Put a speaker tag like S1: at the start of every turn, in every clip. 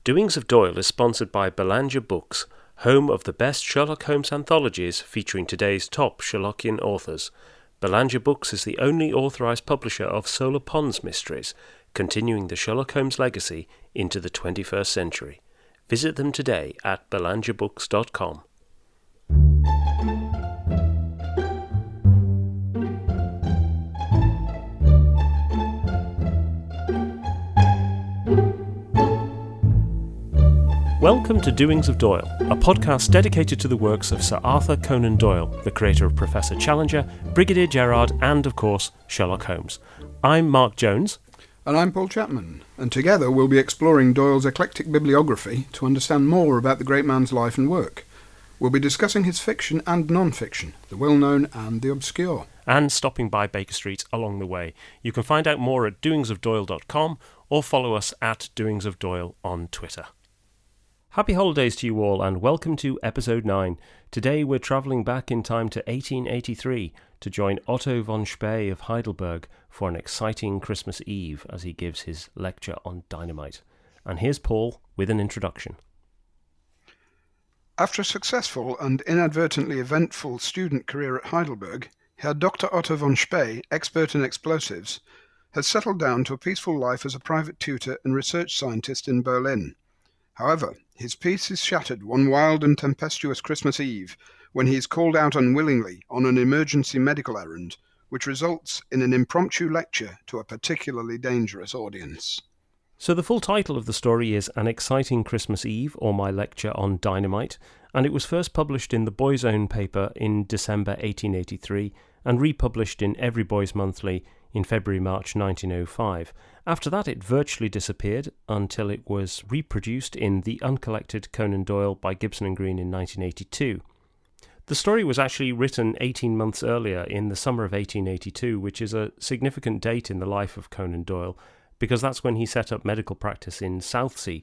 S1: Doings of Doyle is sponsored by Belanger Books, home of the best Sherlock Holmes anthologies featuring today's top Sherlockian authors. Belanger Books is the only authorised publisher of Solar Ponds mysteries, continuing the Sherlock Holmes legacy into the 21st century. Visit them today at belangerbooks.com. Welcome to Doings of Doyle, a podcast dedicated to the works of Sir Arthur Conan Doyle, the creator of Professor Challenger, Brigadier Gerard, and, of course, Sherlock Holmes. I'm Mark Jones.
S2: And I'm Paul Chapman, and together we'll be exploring Doyle's eclectic bibliography to understand more about the great man's life and work. We'll be discussing his fiction and non-fiction, the well-known and the obscure.
S1: And stopping by Baker Street along the way. You can find out more at doingsofdoyle.com or follow us at Doings of Doyle on Twitter. Happy holidays to you all, and welcome to episode 9. Today we're travelling back in time to 1883 to join Otto von Spee of Heidelberg for an exciting Christmas Eve as he gives his lecture on dynamite. And here's Paul with an introduction.
S2: After a successful and inadvertently eventful student career at Heidelberg, Herr Dr. Otto von Spee, expert in explosives, has settled down to a peaceful life as a private tutor and research scientist in Berlin. However, his peace is shattered one wild and tempestuous Christmas Eve when he is called out unwillingly on an emergency medical errand, which results in an impromptu lecture to a particularly dangerous audience.
S1: So the full title of the story is An Exciting Christmas Eve, or My Lecture on Dynamite, and it was first published in the Boy's Own paper in December 1883 and republished in Every Boy's Monthly in February-March 1905. After that it virtually disappeared until it was reproduced in The Uncollected Conan Doyle by Gibson and Green in 1982. The story was actually written 18 months earlier in the summer of 1882, which is a significant date in the life of Conan Doyle, because that's when he set up medical practice in Southsea.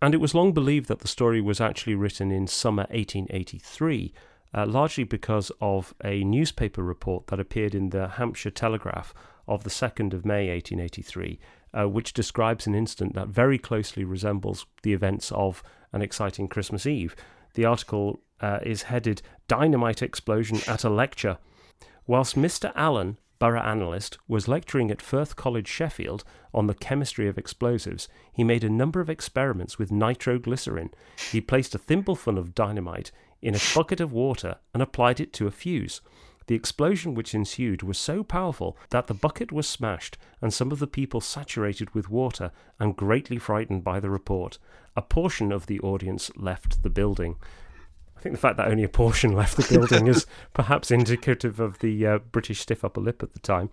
S1: And it was long believed that the story was actually written in summer 1883, largely because of a newspaper report that appeared in the Hampshire Telegraph of the 2nd of May 1883, which describes an incident that very closely resembles the events of An Exciting Christmas Eve. The article is headed Dynamite Explosion at a Lecture. Whilst Mr. Allen, borough analyst, was lecturing at Firth College, Sheffield, on the chemistry of explosives, he made a number of experiments with nitroglycerin. He placed a thimbleful of dynamite in a bucket of water and applied it to a fuse. The explosion which ensued was so powerful that the bucket was smashed and some of the people saturated with water and greatly frightened by the report. A portion of the audience left the building. I think the fact that only a portion left the building is perhaps indicative of the British stiff upper lip at the time.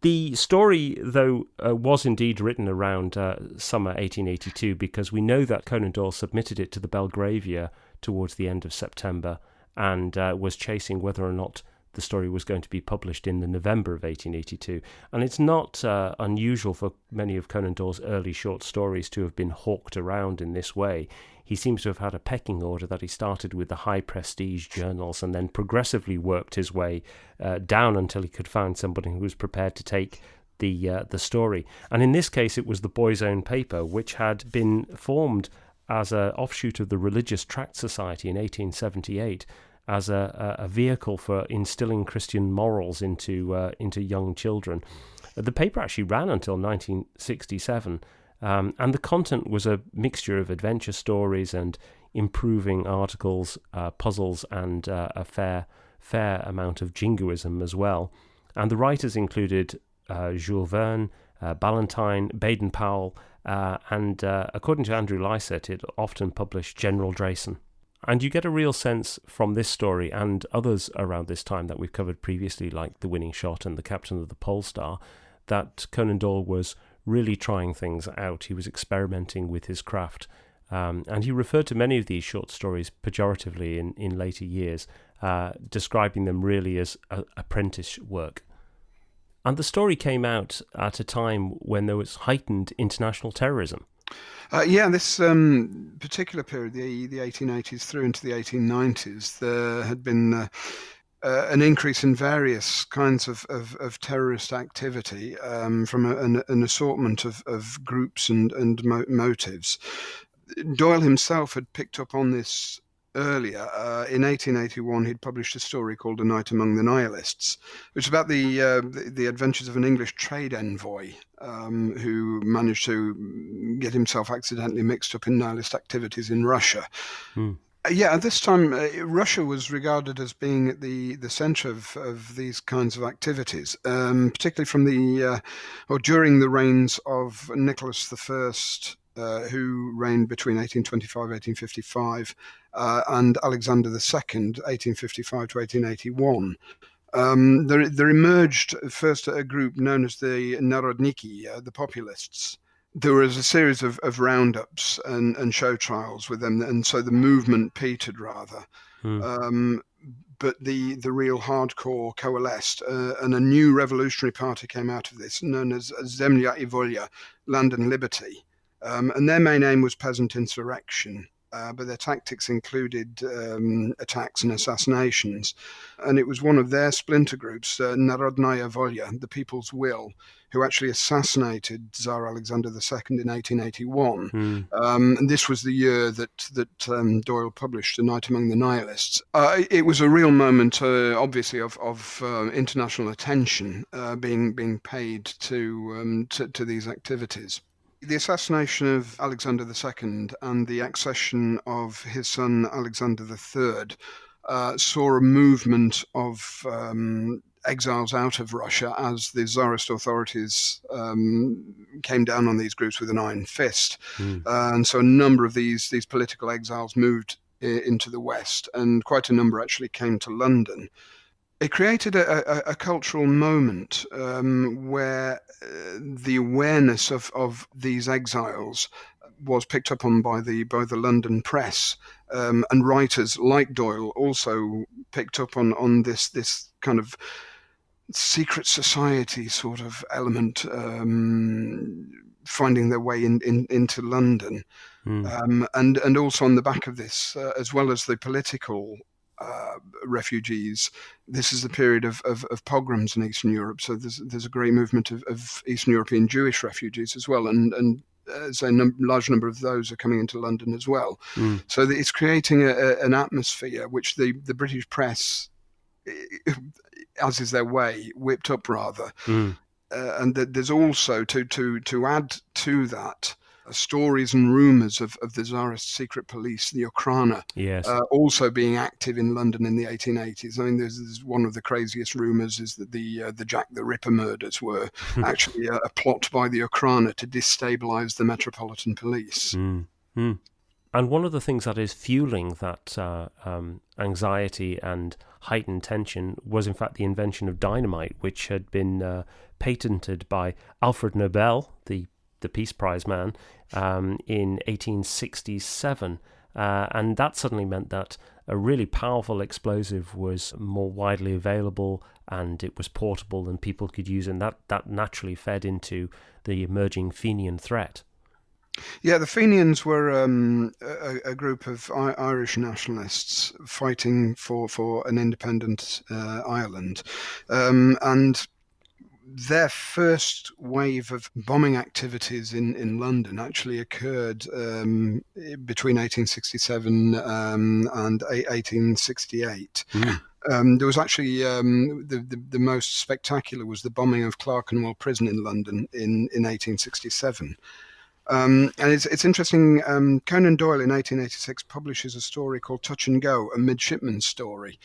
S1: The story, though, was indeed written around summer 1882 because we know that Conan Doyle submitted it to the Belgravia towards the end of September and was chasing whether or not the story was going to be published in the November of 1882. And it's not unusual for many of Conan Doyle's early short stories to have been hawked around in this way. He seems to have had a pecking order that he started with the high prestige journals and then progressively worked his way down until he could find somebody who was prepared to take the story. And in this case, it was the Boy's Own paper, which had been formed as an offshoot of the Religious Tract Society in 1878, as a vehicle for instilling Christian morals into young children. The paper actually ran until 1967, and the content was a mixture of adventure stories and improving articles, puzzles, and a fair amount of jingoism as well. And the writers included Jules Verne, Ballantyne, Baden-Powell, and according to Andrew Lycett, it often published General Drayson. And you get a real sense from this story and others around this time that we've covered previously, like The Winning Shot and The Captain of the Pole Star, that Conan Doyle was really trying things out. He was experimenting with his craft. And he referred to many of these short stories pejoratively in later years, describing them really as apprentice work. And the story came out at a time when there was heightened international terrorism.
S2: This particular period, the 1880s through into the 1890s, there had been an increase in various kinds of terrorist activity from an assortment of groups and motives. Doyle himself had picked up on this earlier. In 1881, he'd published a story called A Night Among the Nihilists, which is about the adventures of an English trade envoy who managed to get himself accidentally mixed up in nihilist activities in Russia. Yeah, at this time, Russia was regarded as being at the center of these kinds of activities, particularly from or during the reigns of Nicholas I, who reigned between 1825 and 1855, and Alexander II, 1855 to 1881. There emerged first a group known as the Narodniki, the populists. There was a series of roundups and show trials with them, and so the movement petered rather. But the real hardcore coalesced, and a new revolutionary party came out of this, known as Zemlya i Volya, Land and Liberty. And their main aim was peasant insurrection. But their tactics included attacks and assassinations. And it was one of their splinter groups, Narodnaya Volya, the People's Will, who actually assassinated Tsar Alexander II in 1881. And this was the year that Doyle published A Night Among the Nihilists. It was a real moment, obviously, of international attention being paid to these activities. The assassination of Alexander II and the accession of his son Alexander III saw a movement of exiles out of Russia as the Tsarist authorities came down on these groups with an iron fist. And so a number of these political exiles moved into the West, and quite a number actually came to London. It created a cultural moment where the awareness of these exiles was picked up on by the London press, and writers like Doyle also picked up on this kind of secret society sort of element finding their way into London, and also on the back of this, as well as the political refugees, this is the period of pogroms in Eastern Europe. So there's a great movement of Eastern European Jewish refugees as well, and a large number of those are coming into London as well. So it's creating an atmosphere which the British press, as is their way, whipped up rather. And there's also to add to that stories and rumours of the Tsarist secret police, the Okhrana, also being active in London in the 1880s. I mean, there's one of the craziest rumours is that the Jack the Ripper murders were actually a plot by the Okhrana to destabilise the Metropolitan Police.
S1: And one of the things that is fueling that anxiety and heightened tension was, in fact, the invention of dynamite, which had been patented by Alfred Nobel, the Peace Prize man, in 1867. And that suddenly meant that a really powerful explosive was more widely available, and it was portable and people could use it, and that naturally fed into the emerging Fenian threat.
S2: Yeah, the Fenians were a group of Irish nationalists fighting for an independent Ireland, and their first wave of bombing activities in London actually occurred between 1867 and 1868. There was actually the most spectacular was the bombing of Clerkenwell Prison in London in 1867. And it's interesting, Conan Doyle in 1886 publishes a story called Touch and Go, a midshipman's story,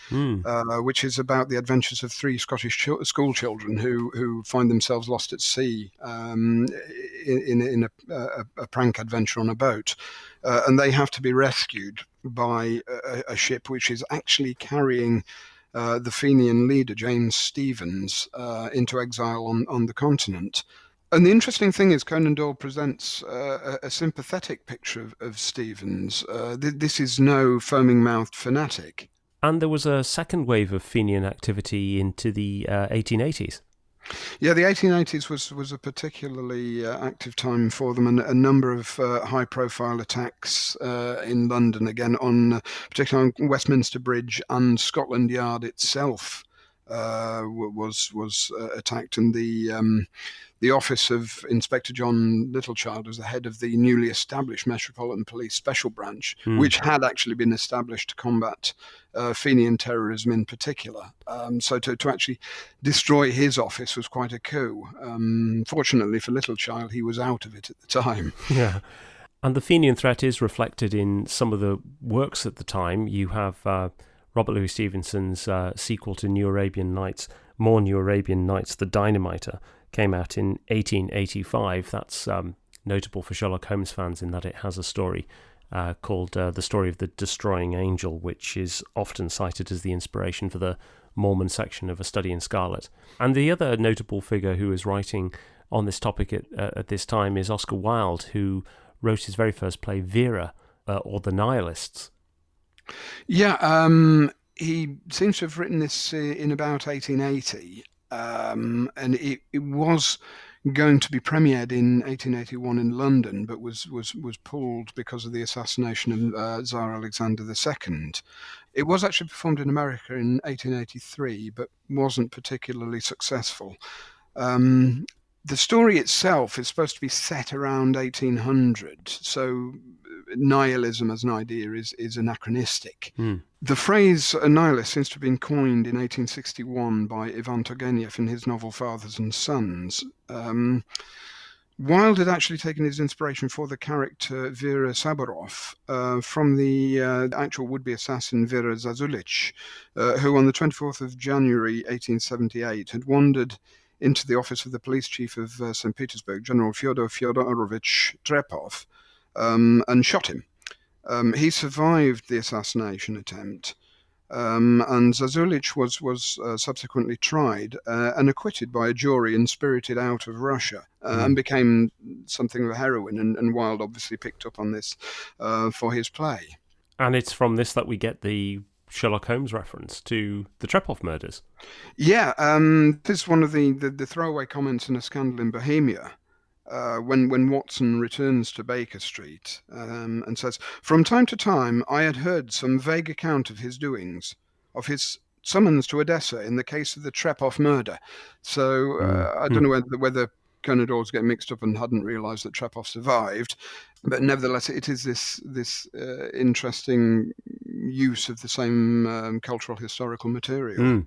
S2: which is about the adventures of three Scottish school children who find themselves lost at sea in a prank adventure on a boat. And they have to be rescued by a ship which is actually carrying the Fenian leader, James Stephens, into exile on the continent. And the interesting thing is Conan Doyle presents a sympathetic picture of Stephens. This is no foaming-mouthed fanatic.
S1: And there was a second wave of Fenian activity into the 1880s.
S2: Yeah, the 1880s was a particularly active time for them, and a number of high-profile attacks in London, again, particularly on Westminster Bridge and Scotland Yard itself. was attacked, and the office of Inspector John Littlechild was the head of the newly established Metropolitan Police Special Branch, which had actually been established to combat Fenian terrorism in particular. So to actually destroy his office was quite a coup. Fortunately for Littlechild, he was out of it at the time.
S1: Yeah. And the Fenian threat is reflected in some of the works at the time. You have Robert Louis Stevenson's sequel to New Arabian Nights, More New Arabian Nights, The Dynamiter, came out in 1885. That's notable for Sherlock Holmes fans in that it has a story called The Story of the Destroying Angel, which is often cited as the inspiration for the Mormon section of A Study in Scarlet. And the other notable figure who is writing on this topic at this time is Oscar Wilde, who wrote his very first play, Vera, or The Nihilists.
S2: Yeah, he seems to have written this in about 1880, and it was going to be premiered in 1881 in London, but was pulled because of the assassination of Tsar Alexander II. It was actually performed in America in 1883, but wasn't particularly successful. The story itself is supposed to be set around 1800, so nihilism as an idea is anachronistic. The phrase a nihilist seems to have been coined in 1861 by Ivan Turgenev in his novel Fathers and Sons. Wilde had actually taken his inspiration for the character Vera Saburov from the actual would-be assassin Vera Zazulich, who on the 24th of January 1878 had wandered into the office of the police chief of St. Petersburg, General Fyodor Fyodorovich Trepov, and shot him. He survived the assassination attempt, and Zazulich was subsequently tried and acquitted by a jury and spirited out of Russia, and became something of a heroine, and Wilde obviously picked up on this for his play.
S1: And it's from this that we get the Sherlock Holmes reference to the Trepov murders.
S2: Yeah, this is one of the throwaway comments in A Scandal in Bohemia, when Watson returns to Baker Street and says, "From time to time I had heard some vague account of his doings, of his summons to Odessa in the case of the Trepov murder." So I don't know whether Conan Doyle was getting mixed up and hadn't realised that Trepov survived, but nevertheless it is this interesting use of the same cultural historical material.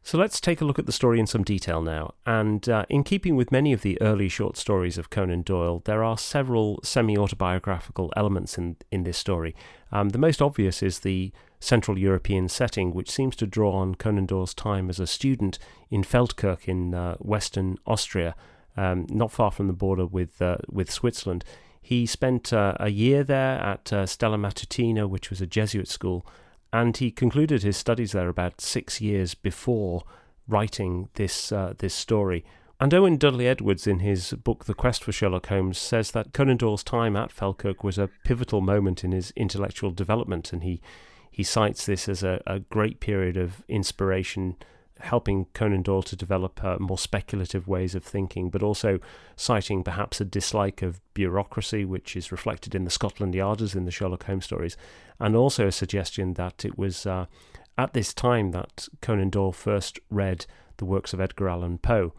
S1: So let's take a look at the story in some detail now. And in keeping with many of the early short stories of Conan Doyle, there are several semi-autobiographical elements in this story. The most obvious is the Central European setting, which seems to draw on Conan Doyle's time as a student in Feldkirch in western Austria, not far from the border with Switzerland. He spent a year there at Stella Matutina, which was a Jesuit school, and he concluded his studies there about 6 years before writing this story. And Owen Dudley-Edwards, in his book The Quest for Sherlock Holmes, says that Conan Doyle's time at Feldkirch was a pivotal moment in his intellectual development, and he cites this as a great period of inspiration, helping Conan Doyle to develop more speculative ways of thinking, but also citing perhaps a dislike of bureaucracy, which is reflected in the Scotland Yarders in the Sherlock Holmes stories, and also a suggestion that it was at this time that Conan Doyle first read the works of Edgar Allan Poe.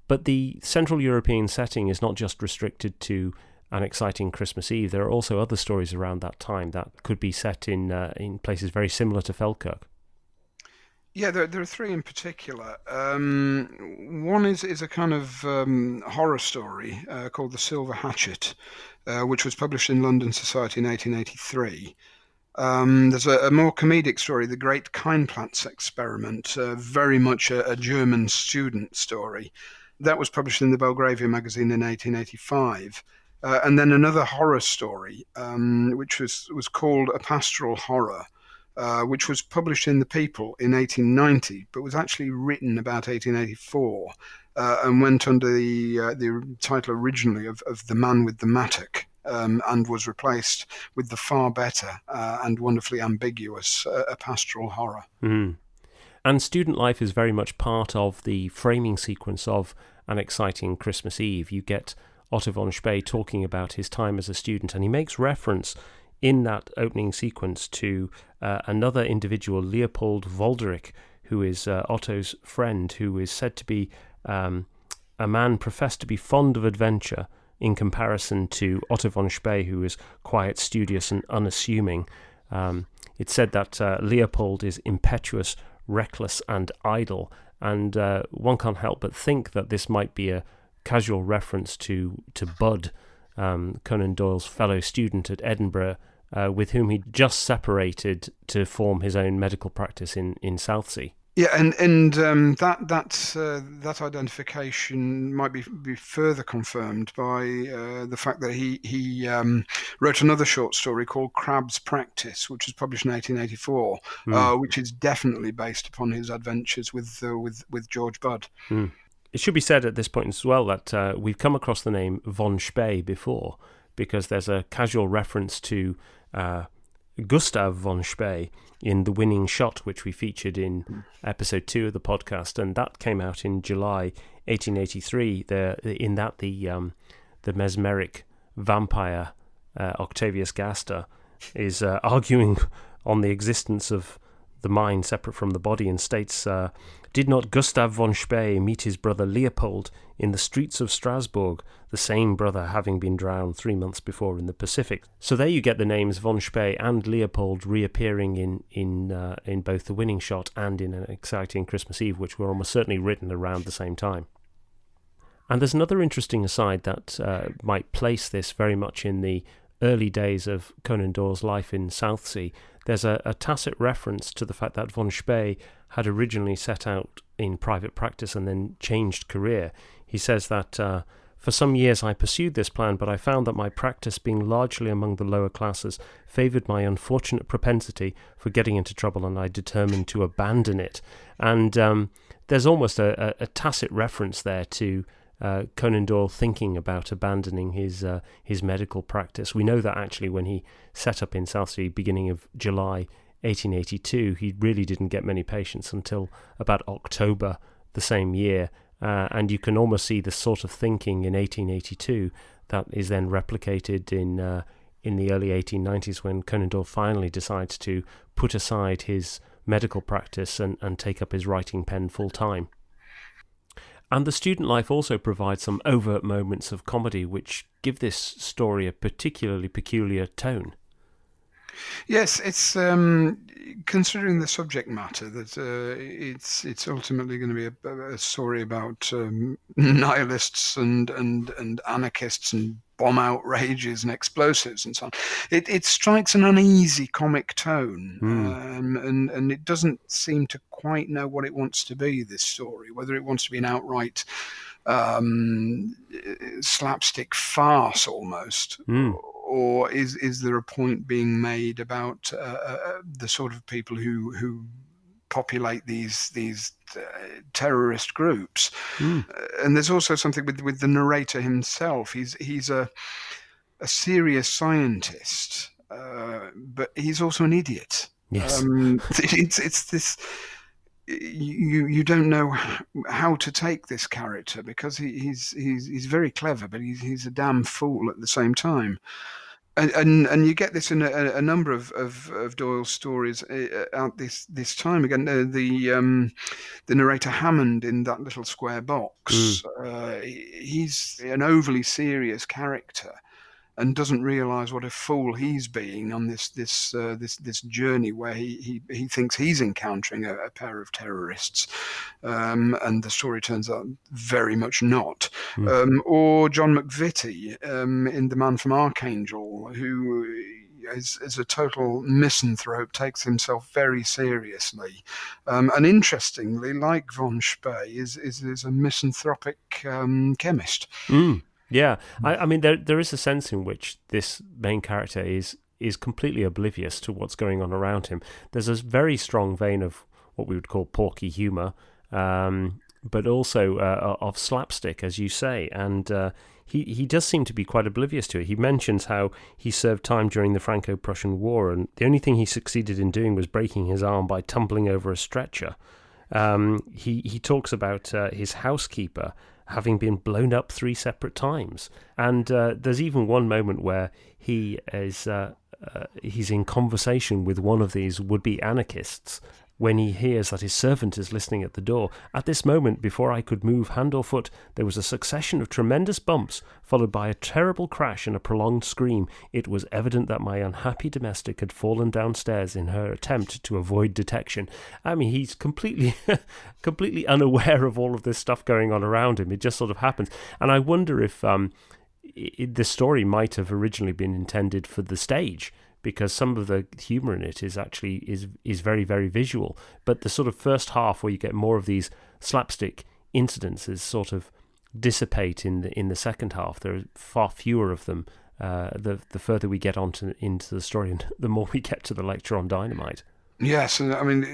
S1: But the Central European setting is not just restricted to An Exciting Christmas Eve. There are also other stories around that time that could be set in places very similar to Feldkirch.
S2: Yeah, there are three in particular. One is a kind of horror story called The Silver Hatchet, which was published in London Society in 1883. There's a more comedic story, The Great Keinplatz Experiment, very much a German student story. That was published in the Belgravia magazine in 1885. And then another horror story, which was called A Pastoral Horror, which was published in The People in 1890, but was actually written about 1884, and went under the title originally of The Man with the Mattock, and was replaced with the far better and wonderfully ambiguous A Pastoral Horror.
S1: And student life is very much part of the framing sequence of An Exciting Christmas Eve. You get Otto von Spee talking about his time as a student, and he makes reference in that opening sequence to another individual, Leopold Woldrich, who is Otto's friend, who is said to be a man professed to be fond of adventure in comparison to Otto von Spee, who is quiet, studious, and unassuming. It's said that Leopold is impetuous, reckless, and idle, and one can't help but think that this might be a casual reference to Bud, Conan Doyle's fellow student at Edinburgh, with whom he just separated to form his own medical practice in Southsea.
S2: Yeah, and that identification might be further confirmed by the fact that he wrote another short story called Crab's Practice, which was published in 1884, which is definitely based upon his adventures with George Budd.
S1: It should be said at this point as well that we've come across the name von Spee before, because there's a casual reference to Gustav von Spee in The Winning Shot, which we featured in episode 2 of the podcast, and that came out in July 1883. In that, the mesmeric vampire Octavius Gaster is arguing on the existence of the mind separate from the body, and states, did not Gustav von Spee meet his brother Leopold in the streets of Strasbourg, the same brother having been drowned 3 months before in the Pacific? So there you get the names von Spee and Leopold reappearing in both The Winning Shot and in An Exciting Christmas Eve, which were almost certainly written around the same time. And there's another interesting aside that might place this very much in the early days of Conan Doyle's life in Southsea. There's a tacit reference to the fact that von Spee had originally set out in private practice and then changed career. He says that for some years I pursued this plan, but I found that my practice, being largely among the lower classes, favoured my unfortunate propensity for getting into trouble, and I determined to abandon it. And there's almost a tacit reference there to Conan Doyle thinking about abandoning his medical practice. We know that actually when he set up in Southsea, beginning of July 1882, he really didn't get many patients until about October the same year, and you can almost see the sort of thinking in 1882 that is then replicated in the early 1890s when Conan Doyle finally decides to put aside his medical practice and take up his writing pen full time. And the student life also provides some overt moments of comedy which give this story a particularly peculiar tone.
S2: Yes, it's considering the subject matter that it's ultimately going to be a story about nihilists and anarchists and bomb outrages and explosives and so on. It strikes an uneasy comic tone, and it doesn't seem to quite know what it wants to be, this story, whether it wants to be an outright slapstick farce almost, or is there a point being made about the sort of people who populate these terrorist groups? And there's also something with the narrator himself. He's a serious scientist, but he's also an idiot.
S1: Yes.
S2: It's this. You don't know how to take this character, because he's very clever, but he's a damn fool at the same time. And you get this in a number of Doyle's stories at this time. Again, the narrator Hammond in That Little Square Box. He's an overly serious character and doesn't realise what a fool he's being on this journey where he thinks he's encountering a pair of terrorists, and the story turns out very much not. Or John McVitie in The Man from Archangel, who is a total misanthrope, takes himself very seriously, and interestingly, like von Spee, is a misanthropic chemist.
S1: Yeah, I mean, there is a sense in which this main character is completely oblivious to what's going on around him. There's a very strong vein of what we would call porky humour, but also of slapstick, as you say, and he does seem to be quite oblivious to it. He mentions how he served time during the Franco-Prussian War, and the only thing he succeeded in doing was breaking his arm by tumbling over a stretcher. He talks about his housekeeper having been blown up 3 separate times. And there's even one moment where he's in conversation with one of these would-be anarchists, when he hears that his servant is listening at the door. At this moment, before I could move hand or foot, there was a succession of tremendous bumps, followed by a terrible crash and a prolonged scream. It was evident that my unhappy domestic had fallen downstairs in her attempt to avoid detection. I mean, he's completely completely unaware of all of this stuff going on around him. It just sort of happens. And I wonder if the story might have originally been intended for the stage, because some of the humour in it is actually is very, very visual. But the sort of first half, where you get more of these slapstick incidences, sort of dissipate in the second half. There are far fewer of them the further we get into the story, and the more we get to the lecture on Dynamite.
S2: Yes, and I mean,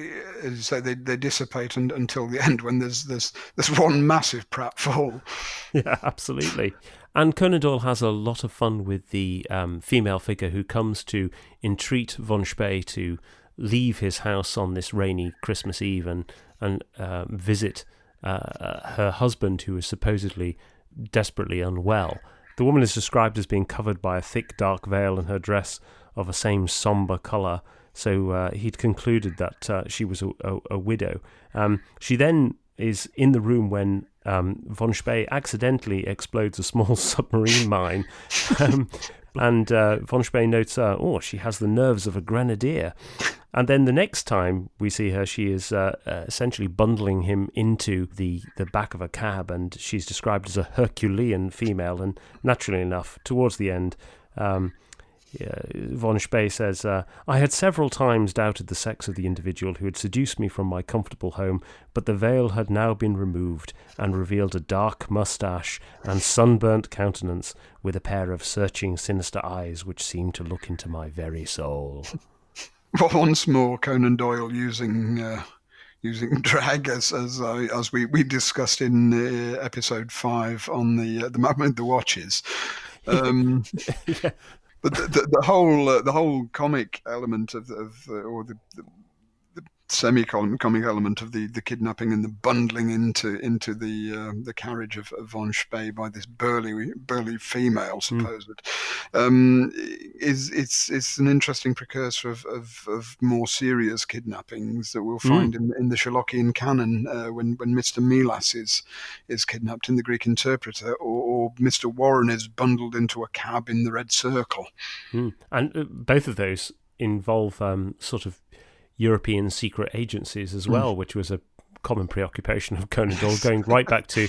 S2: as you say, they dissipate until the end, when there's one massive pratfall.
S1: Yeah, absolutely. And Conan Doyle has a lot of fun with the female figure who comes to entreat von Spee to leave his house on this rainy Christmas Eve and visit her husband, who is supposedly desperately unwell. The woman is described as being covered by a thick dark veil, and her dress of a same sombre colour. So he'd concluded that she was a widow. She then is in the room when von Spee accidentally explodes a small submarine mine. And von Spee notes, she has the nerves of a grenadier. And then the next time we see her, she is essentially bundling him into the back of a cab, and she's described as a Herculean female. And naturally enough, towards the end, von Spee says, I had several times doubted the sex of the individual who had seduced me from my comfortable home, but the veil had now been removed and revealed a dark moustache and sunburnt countenance with a pair of searching, sinister eyes which seemed to look into my very soul.
S2: Well, once more, Conan Doyle using drag as we discussed in episode 5 on the watches.
S1: Yeah.
S2: But the whole comic element of or the semi-comic element of the kidnapping and the bundling into the carriage of von Spee by this burly female, supposed, it's an interesting precursor of more serious kidnappings that we'll find in the Sherlockian canon, when Mr. Milas is kidnapped in the Greek Interpreter, or Mr. Warren is bundled into a cab in the Red Circle.
S1: And both of those involve sort of European secret agencies as well, which was a common preoccupation of Conan Doyle, going right back to,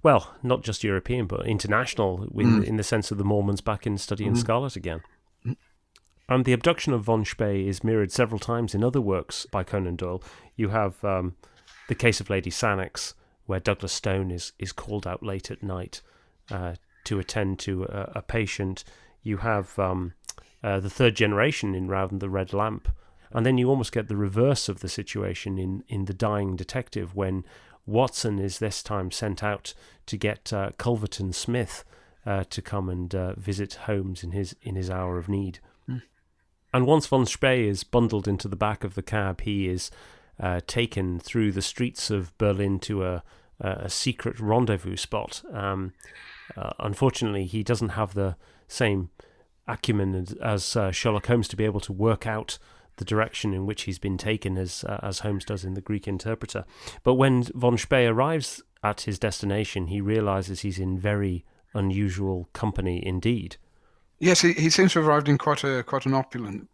S1: well, not just European, but international, in the sense of the Mormons back in Study in Scarlet again. And the abduction of von Spee is mirrored several times in other works by Conan Doyle. You have the case of Lady Sannox, where Douglas Stone is called out late at night to attend to a patient. You have the third generation in Round the Red Lamp. And then you almost get the reverse of the situation in The Dying Detective, when Watson is this time sent out to get Culverton Smith to come and visit Holmes in his hour of need. And once von Spee is bundled into the back of the cab, he is taken through the streets of Berlin to a secret rendezvous spot. Unfortunately, he doesn't have the same acumen as Sherlock Holmes to be able to work out the direction in which he's been taken as Holmes does in the Greek Interpreter. But when von Spee arrives at his destination, he realises he's in very unusual company indeed.
S2: Yes, he seems to have arrived in quite an opulent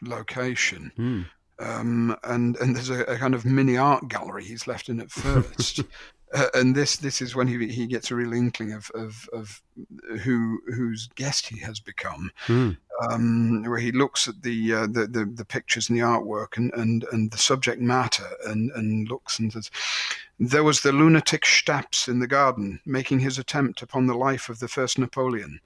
S2: location. And there's a kind of mini art gallery he's left in at first. And this is when he gets a real inkling of whose guest he has become, where he looks at the pictures and the artwork and the subject matter and looks and says, there was the lunatic Staps in the garden making his attempt upon the life of the first Napoleon.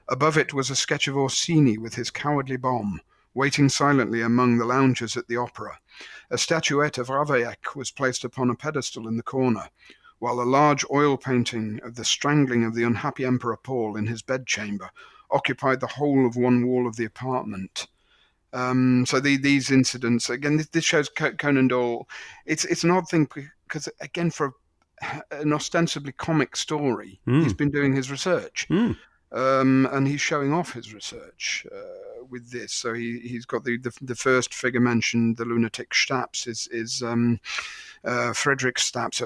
S2: Above it was a sketch of Orsini with his cowardly bomb, waiting silently among the loungers at the opera. A statuette of Ravaillac was placed upon a pedestal in the corner, while a large oil painting of the strangling of the unhappy Emperor Paul in his bedchamber occupied the whole of one wall of the apartment. So these incidents, again, this shows Conan Doyle. It's an odd thing because, again, for an ostensibly comic story, he's been doing his research. and he's showing off his research with this. So he's got the first figure mentioned, the lunatic Staps, is Friedrich Staps,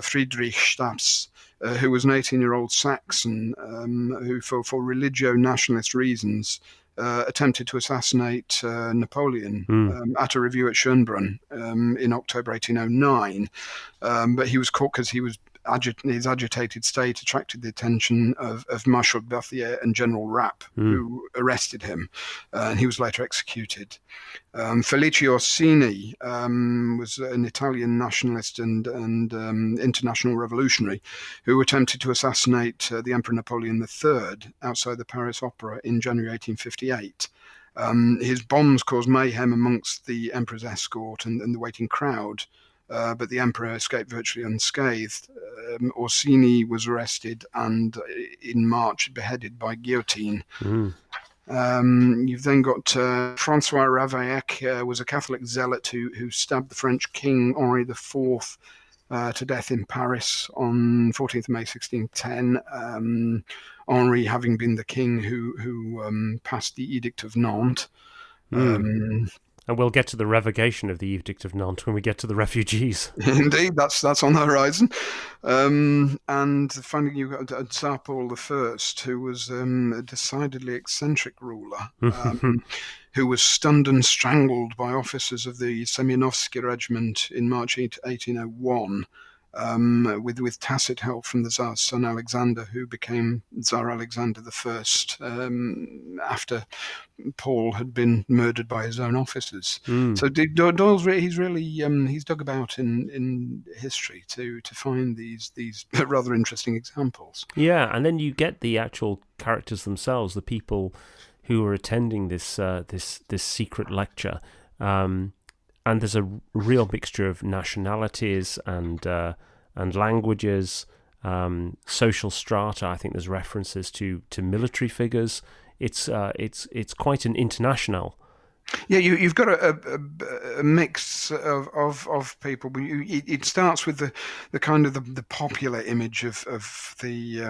S2: who was an 18-year-old Saxon who, for religio-nationalist reasons, attempted to assassinate Napoleon at a review at Schönbrunn in October 1809. But he was caught because his agitated state attracted the attention of Marshal Berthier and General Rapp, who arrested him, and he was later executed. Felice Orsini was an Italian nationalist and international revolutionary who attempted to assassinate the Emperor Napoleon III outside the Paris Opera in January 1858. His bombs caused mayhem amongst the Emperor's escort and the waiting crowd, but the Emperor escaped virtually unscathed. Orsini was arrested and in March beheaded by guillotine. You've then got Francois Ravaillac, was a Catholic zealot who stabbed the French King Henri IV to death in Paris on 14th May 1610. Henri having been the king who passed the Edict of Nantes.
S1: And we'll get to the revocation of the Edict of Nantes when we get to the refugees.
S2: Indeed, that's on the horizon. And finally, you've got Tsar Paul I, who was a decidedly eccentric ruler, who was stunned and strangled by officers of the Semyonovsky Regiment in March 1801, with tacit help from the Tsar's son Alexander, who became Tsar Alexander I after Paul had been murdered by his own officers. So Doyle's he's dug about in history to find these rather interesting examples.
S1: Yeah, and then you get the actual characters themselves, the people who are attending this secret lecture. And there's a real mixture of nationalities and languages, social strata. I think there's references to military figures. It's quite an international.
S2: Yeah, you've got a mix of people. It starts with the kind of the popular image of the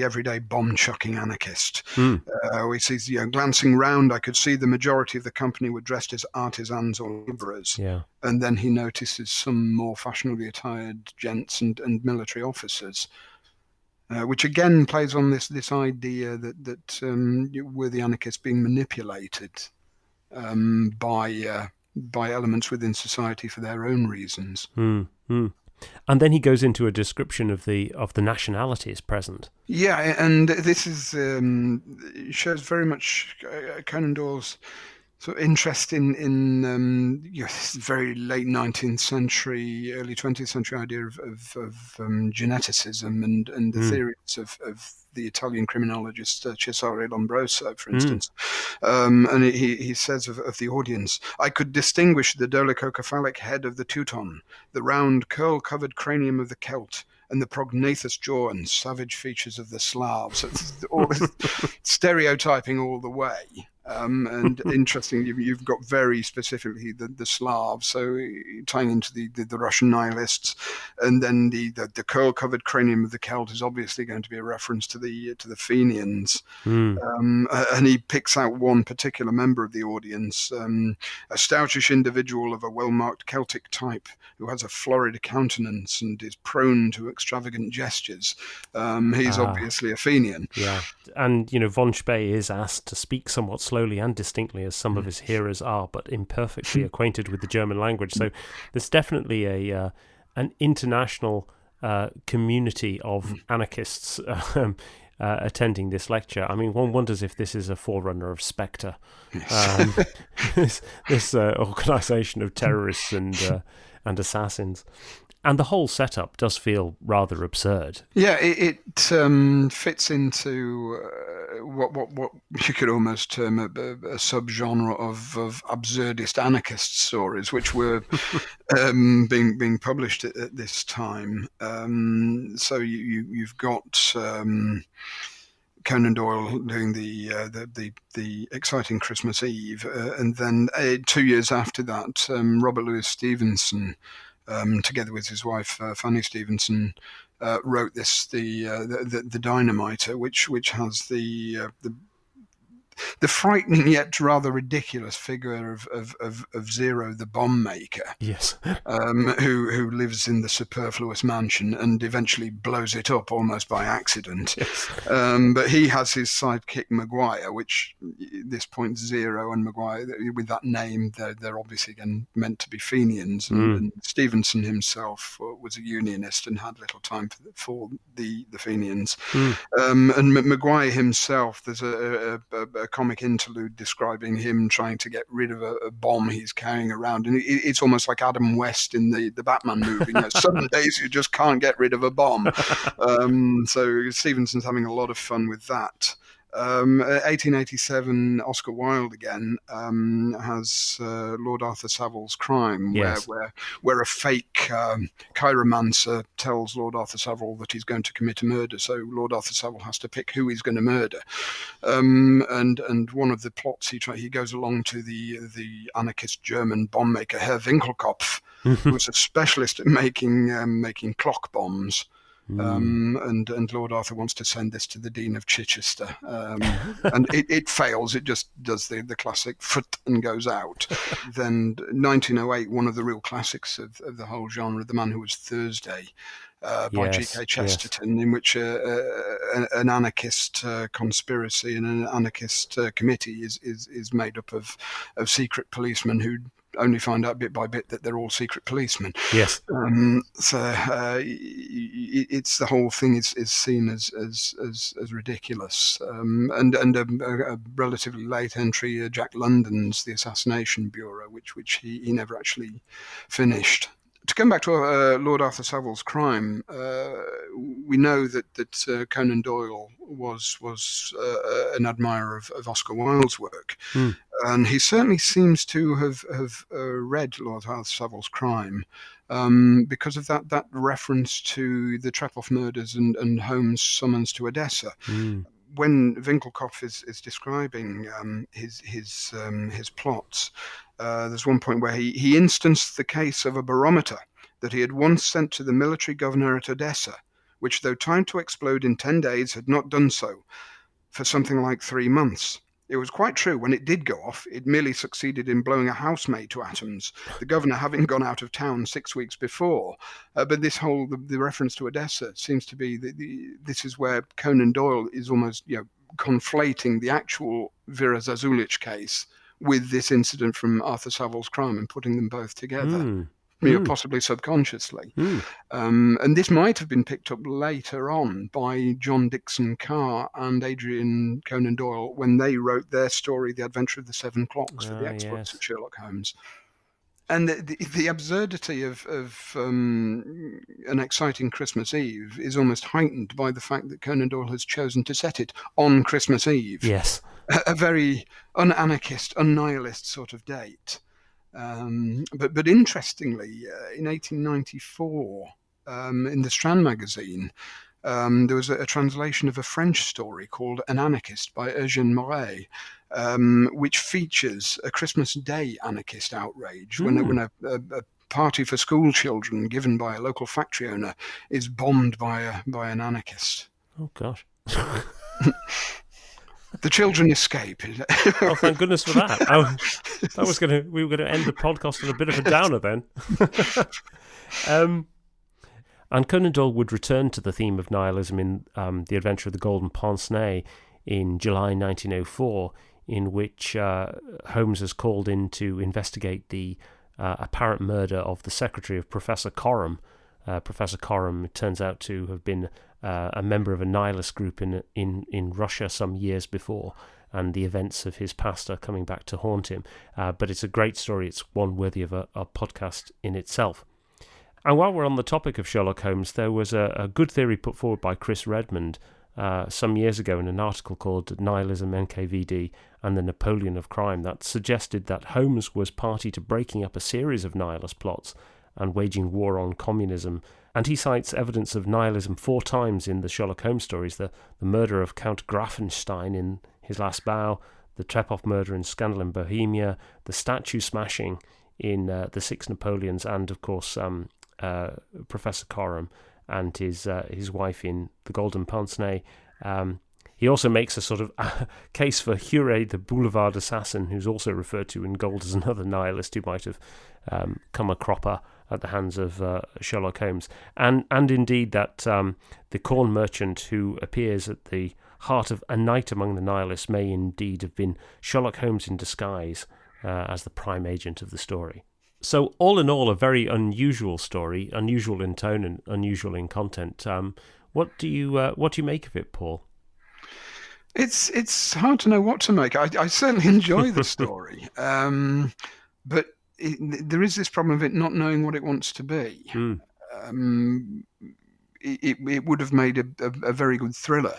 S2: everyday bomb chucking anarchist. We see, glancing round, I could see the majority of the company were dressed as artisans or labourers.
S1: Yeah.
S2: And then he notices some more fashionably attired gents and military officers. Which again plays on this idea that were the anarchists being manipulated by elements within society for their own reasons.
S1: And then he goes into a description of the nationalities present.
S2: Yeah, and this shows very much Conan Doyle's sort of interest in this very late 19th century, early 20th century idea of geneticism and the theories of the Italian criminologist Cesare Lombroso, for instance. And he says of the audience, I could distinguish the dolichocephalic head of the Teuton, the round curl-covered cranium of the Celt, and the prognathous jaw and savage features of the Slav. So it's all this stereotyping all the way. And interesting, you've got very specifically the Slavs, so tying into the Russian nihilists, and then the curl-covered cranium of the Celt is obviously going to be a reference to the Fenians. And he picks out one particular member of the audience, a stoutish individual of a well-marked Celtic type who has a florid countenance and is prone to extravagant gestures. He's obviously a Fenian.
S1: Yeah, and von Spee is asked to speak somewhat slowly and distinctly, as some of his hearers are, but imperfectly acquainted with the German language. So there's definitely an international community of anarchists attending this lecture. I mean, one wonders if this is a forerunner of Spectre, this organisation of terrorists and assassins. And the whole setup does feel rather absurd.
S2: Yeah, it fits into what you could almost term a subgenre of absurdist anarchist stories, which were being published at this time. So you've got Conan Doyle doing the exciting Christmas Eve, and then 2 years after that, Robert Louis Stevenson, together with his wife Fanny Stevenson, wrote the Dynamiter, which has the frightening yet rather ridiculous figure of Zero, the bomb maker.
S1: Yes.
S2: Who lives in the superfluous mansion and eventually blows it up almost by accident.
S1: Yes.
S2: But he has his sidekick Maguire, which at this point Zero and Maguire, with that name, they're obviously again meant to be Fenians. And Stevenson himself was a unionist and had little time for the Fenians. And Maguire himself, there's a comic interlude describing him trying to get rid of a bomb he's carrying around, and it's almost like Adam West in the Batman movie. Some days you just can't get rid of a bomb. So Stevenson's having a lot of fun with that. 1887, Oscar Wilde again has Lord Arthur Savile's Crime,
S1: yes.
S2: where a fake chiromancer tells Lord Arthur Savile that he's going to commit a murder, so Lord Arthur Savile has to pick who he's going to murder. And one of the plots he goes along to the anarchist German bomb maker Herr Winkelkopf, who was a specialist at making clock bombs. And Lord Arthur wants to send this to the Dean of Chichester, and it fails. It just does the classic foot and goes out. Then 1908, one of the real classics of the whole genre, The Man Who Was Thursday, by G.K. Chesterton, in which an anarchist conspiracy and an anarchist committee is made up of secret policemen who only find out bit by bit that they're all secret policemen.
S1: Yes.
S2: It's the whole thing is seen as ridiculous. And a relatively late entry, Jack London's The Assassination Bureau, which he never actually finished. To come back to Lord Arthur Savile's Crime, we know that Conan Doyle was an admirer of Oscar Wilde's work, and he certainly seems to have read Lord Arthur Savile's Crime because of that reference to the Trepoff murders and Holmes' summons to Odessa. When Winkelkopf is describing his plots, there's one point where he instanced the case of a barometer that he had once sent to the military governor at Odessa, which, though timed to explode in 10 days, had not done so for something like 3 months. It was quite true. When it did go off, it merely succeeded in blowing a housemaid to atoms, the governor having gone out of town 6 weeks before. But this whole, the reference to Odessa seems to be, this is where Conan Doyle is almost conflating the actual Vera Zazulich case with this incident from Arthur Savile's Crime and putting them both together. Possibly subconsciously. And this might have been picked up later on by John Dixon Carr and Adrian Conan Doyle when they wrote their story, The Adventure of the Seven Clocks, for the experts of Sherlock Holmes. And the absurdity of An Exciting Christmas Eve is almost heightened by the fact that Conan Doyle has chosen to set it on Christmas Eve.
S1: Yes.
S2: A very un-anarchist, un-nihilist sort of date. But interestingly, in 1894, in the Strand magazine, there was a translation of a French story called An Anarchist by Eugène Marais, which features a Christmas Day anarchist outrage when a party for school children given by a local factory owner is bombed by an anarchist.
S1: Oh gosh.
S2: The children escape.
S1: Oh, thank goodness for that. We were going to end the podcast on a bit of a downer then. And Conan Doyle would return to the theme of nihilism in The Adventure of the Golden Pince-Nez in July 1904, in which Holmes is called in to investigate the apparent murder of the secretary of Professor Coram. Professor Coram turns out to have been a member of a nihilist group in Russia some years before, and the events of his past are coming back to haunt him. But it's a great story. It's one worthy of a podcast in itself. And while we're on the topic of Sherlock Holmes, there was a good theory put forward by Chris Redmond some years ago in an article called Nihilism, NKVD, and the Napoleon of Crime that suggested that Holmes was party to breaking up a series of nihilist plots and waging war on communism. And he cites evidence of nihilism 4 times in the Sherlock Holmes stories: the murder of Count Grafenstein in His Last Bow, the Trepoff murder in Scandal in Bohemia, the statue smashing in The Six Napoleons, and of course Professor Coram. and his wife in The Golden Pince-Nez. He also makes a sort of case for Hure, the boulevard assassin, who's also referred to in Gold as another nihilist who might have come a cropper at the hands of Sherlock Holmes. And indeed that the corn merchant who appears at the heart of A Night Among the Nihilists may indeed have been Sherlock Holmes in disguise as the prime agent of the story. So all in all, a very unusual story, unusual in tone and unusual in content. What do you make of it, Paul?
S2: It's hard to know what to make. I certainly enjoy the story, but there is this problem of it not knowing what it wants to be. It would have made a very good thriller,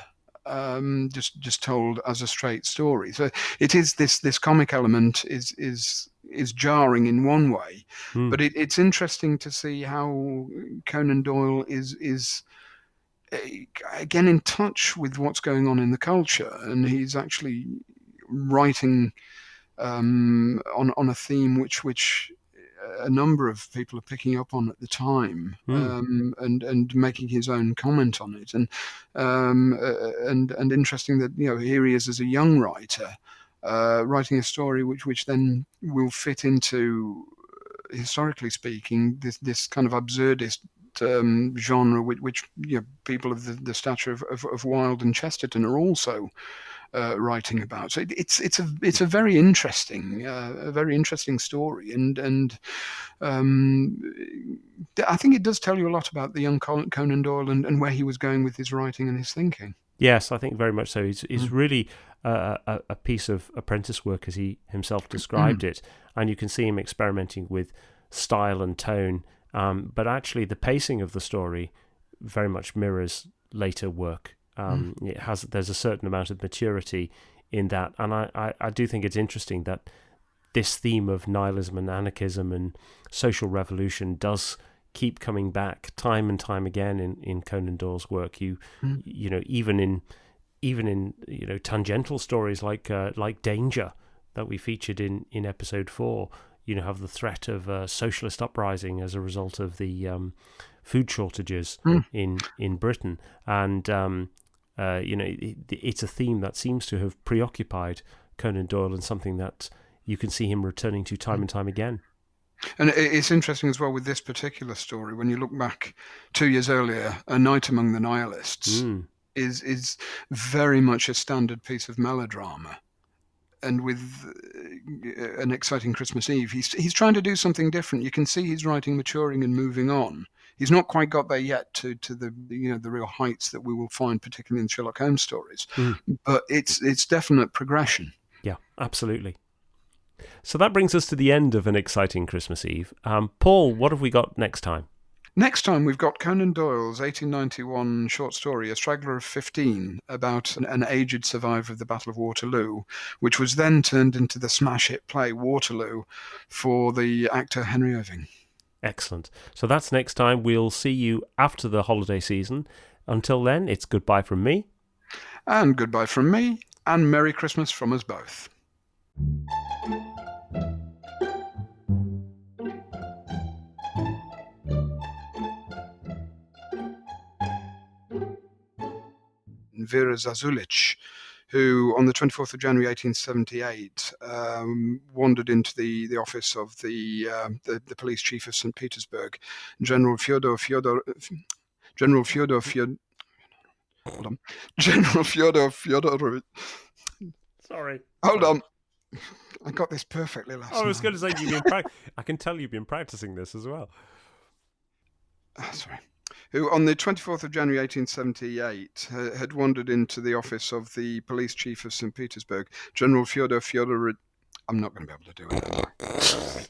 S2: just told as a straight story. So it is this comic element is jarring in one way, but it's interesting to see how Conan Doyle is again in touch with what's going on in the culture, and he's actually writing on a theme which a number of people are picking up on at the time, and making his own comment on it, and interesting that here he is as a young writer, writing a story which then will fit into, historically speaking, this kind of absurdist genre which people of the stature of Wilde and Chesterton are also writing about. So it's a very interesting story, and I think it does tell you a lot about the young Conan Doyle and where he was going with his writing and his thinking.
S1: Yes, I think very much so. He's really a piece of apprentice work, as he himself described it, and you can see him experimenting with style and tone. But actually, the pacing of the story very much mirrors later work. There's a certain amount of maturity in that, and I do think it's interesting that this theme of nihilism and anarchism and social revolution does keep coming back time and time again in Conan Doyle's work. Even in tangential stories like Danger that we featured in episode 4. Have the threat of a socialist uprising as a result of the food shortages in Britain, and it's a theme that seems to have preoccupied Conan Doyle, and something that you can see him returning to time and time again.
S2: And it's interesting as well with this particular story, when you look back 2 years earlier, A Night Among the Nihilists is very much a standard piece of melodrama. And with An Exciting Christmas Eve, he's trying to do something different. You can see he's writing, maturing, and moving on. He's not quite got there yet to the the real heights that we will find, particularly in Sherlock Holmes stories. But it's definite progression.
S1: Yeah, absolutely. So that brings us to the end of An Exciting Christmas Eve. Paul, what have we got next time?
S2: Next time, we've got Conan Doyle's 1891 short story, A Straggler of 15, about an aged survivor of the Battle of Waterloo, which was then turned into the smash hit play Waterloo for the actor Henry Irving.
S1: Excellent. So that's next time. We'll see you after the holiday season. Until then, it's goodbye from me.
S2: And goodbye from me, and Merry Christmas from us both. Vera Zazulich, who on the 24th of January 1878 wandered into the office of the police chief of St. Petersburg, General Fyodor Fyodorovich.
S1: Sorry.
S2: Hold on. I got this perfectly last night.
S1: I was going to say, I can tell you've been practicing this as well.
S2: Sorry. Who on the 24th of January 1878 had wandered into the office of the police chief of St. Petersburg, General Fyodor Fyodorovich. I'm not going to be able to do it.